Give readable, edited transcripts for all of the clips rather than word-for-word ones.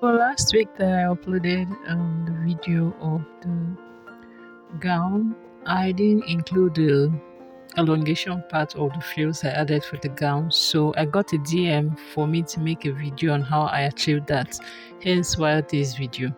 Last week that I uploaded the video of the gown, I didn't include the elongation part of the frills I added for the gown, so I got a DM for me to make a video on how I achieved that, hence why this video.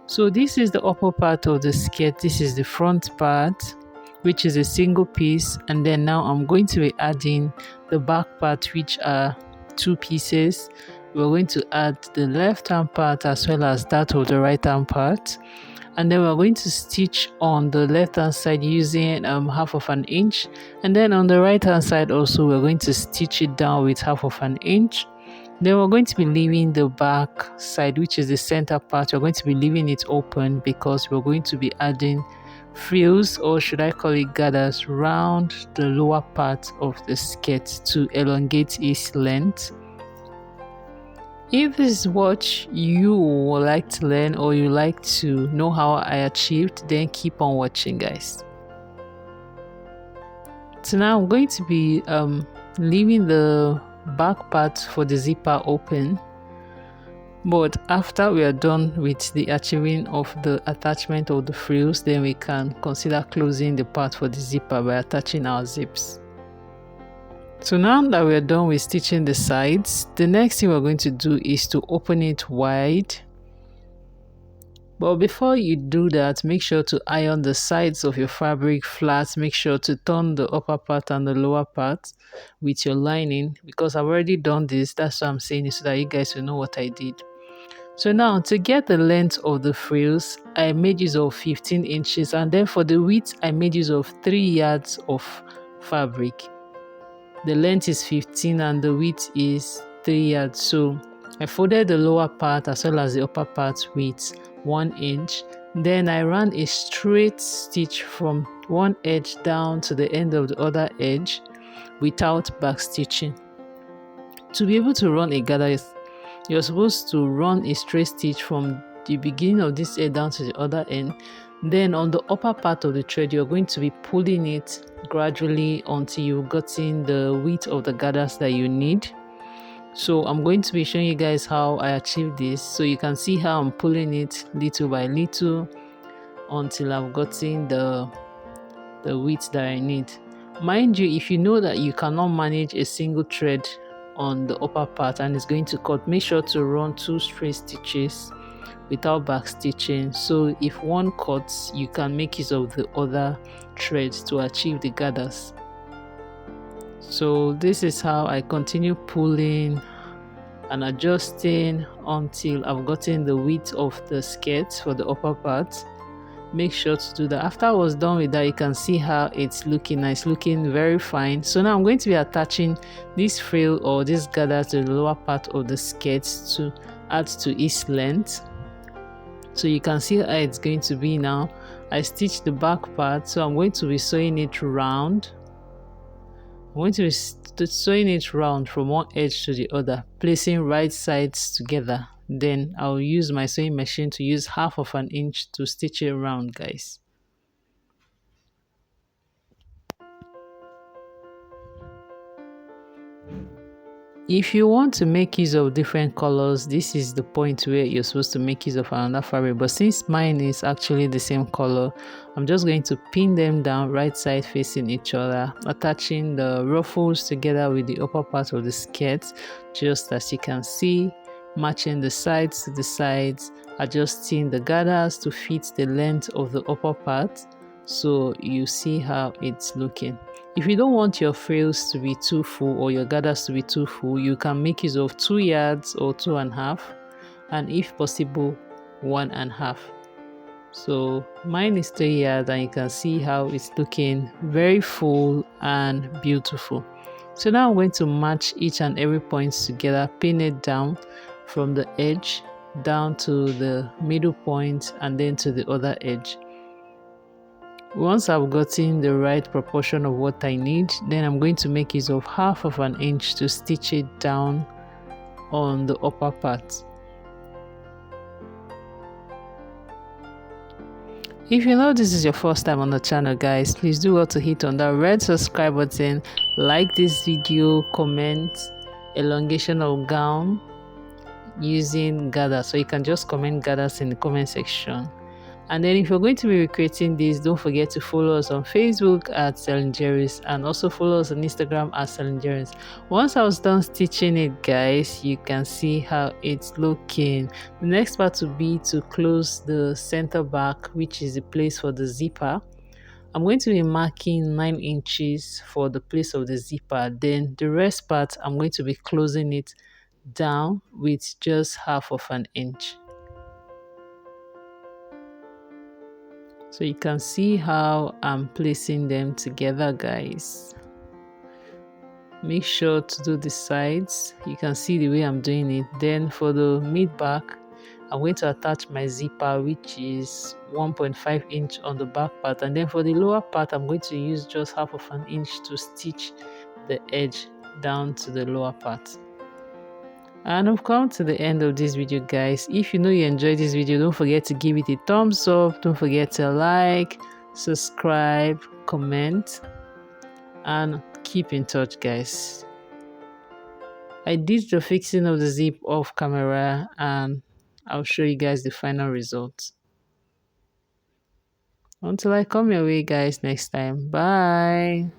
So this is the upper part of the skirt, this is the front part, which is a single piece, and then now I'm going to be adding the back part, which are two pieces. We're going to add the left hand part as well as that of the right hand part, and then we're going to stitch on the left hand side using half of an inch, and then on the right hand side also we're going to stitch it down with half of an inch. Then we're going to be leaving the back side, which is the center part, we're going to be leaving it open because we're going to be adding frills, or should I call it gathers, round the lower part of the skirt to elongate its length. If this is what you would like to learn or you like to know how I achieved, then keep on watching, guys. So now I'm going to be leaving the back part for the zipper open, but after we are done with the achieving of the attachment of the frills, then we can consider closing the part for the zipper by attaching our zips. So now that we're done with stitching the sides, the next thing we're going to do is to open it wide. But before you do that, make sure to iron the sides of your fabric flat. Make sure to turn the upper part and the lower part with your lining, because I've already done this. That's why I'm saying it, so that you guys will know what I did. So now to get the length of the frills, I made use of 15 inches, and then for the width I made use of 3 yards of fabric. The length is 15 and the width is 3 yards. So I folded the lower part as well as the upper part with 1 inch. Then I ran a straight stitch from one edge down to the end of the other edge without back stitching. To be able to run a gather, you're supposed to run a straight stitch from the beginning of this edge down to the other end. Then on the upper part of the thread, you're going to be pulling it gradually until you've gotten the width of the gathers that you need. So I'm going to be showing you guys how I achieved this, so you can see how I'm pulling it little by little until I've gotten the width that I need. Mind you, if you know that you cannot manage a single thread on the upper part and it's going to cut, make sure to run 2 straight stitches without back stitching, so if one cuts, you can make use of the other threads to achieve the gathers. So this is how I continue pulling and adjusting until I've gotten the width of the skirt for the upper part. Make sure to do that. After I was done with that, you can see how it's looking nice, looking very fine. So now I'm going to be attaching this frill or this gather to the lower part of the skirt to add to its length. So you can see how it's going to be now. I stitched the back part, so I'm going to be sewing it round. I'm going to be sewing it round from one edge to the other, placing right sides together. Then I'll use my sewing machine to use half of an inch to stitch it around, guys. If you want to make use of different colors, this is the point where you're supposed to make use of another fabric, but since mine is actually the same color, I'm just going to pin them down right side facing each other, attaching the ruffles together with the upper part of the skirt, just as you can see, matching the sides to the sides, adjusting the gathers to fit the length of the upper part, so you see how it's looking. If you don't want your frills to be too full or your gathers to be too full, you can make use of 2 yards or 2.5, and if possible 1.5. So mine is 3 yards, and you can see how it's looking very full and beautiful. So now I'm going to match each and every point together, pin it down from the edge down to the middle point and then to the other edge. Once I've gotten the right proportion of what I need, then I'm going to make use of half of an inch to stitch it down on the upper part. If you know this is your first time on the channel, guys, please do well to hit on that red subscribe button, like this video, comment elongation of gown, using gather, so you can just comment gathers in the comment section. And then if you're going to be recreating this, don't forget to follow us on Facebook at Celine and also follow us on Instagram at Celine. Once I was done stitching it, guys, you can see how it's looking. The next part will be to close the center back, which is the place for the zipper. I'm going to be marking 9 inches for the place of the zipper. Then the rest part, I'm going to be closing it down with just half of an inch. So you can see how I'm placing them together, guys. Make sure to do the sides. You can see the way I'm doing it. Then for the mid back, I'm going to attach my zipper, which is 1.5 inch on the back part. And then for the lower part, I'm going to use just half of an inch to stitch the edge down to the lower part. And I've come to the end of this video, guys. If you know you enjoyed this video, don't forget to give it a thumbs up. Don't forget to like, subscribe, comment, and keep in touch, guys. I did the fixing of the zip off camera, and I'll show you guys the final result. Until I come your way, guys, next time. Bye.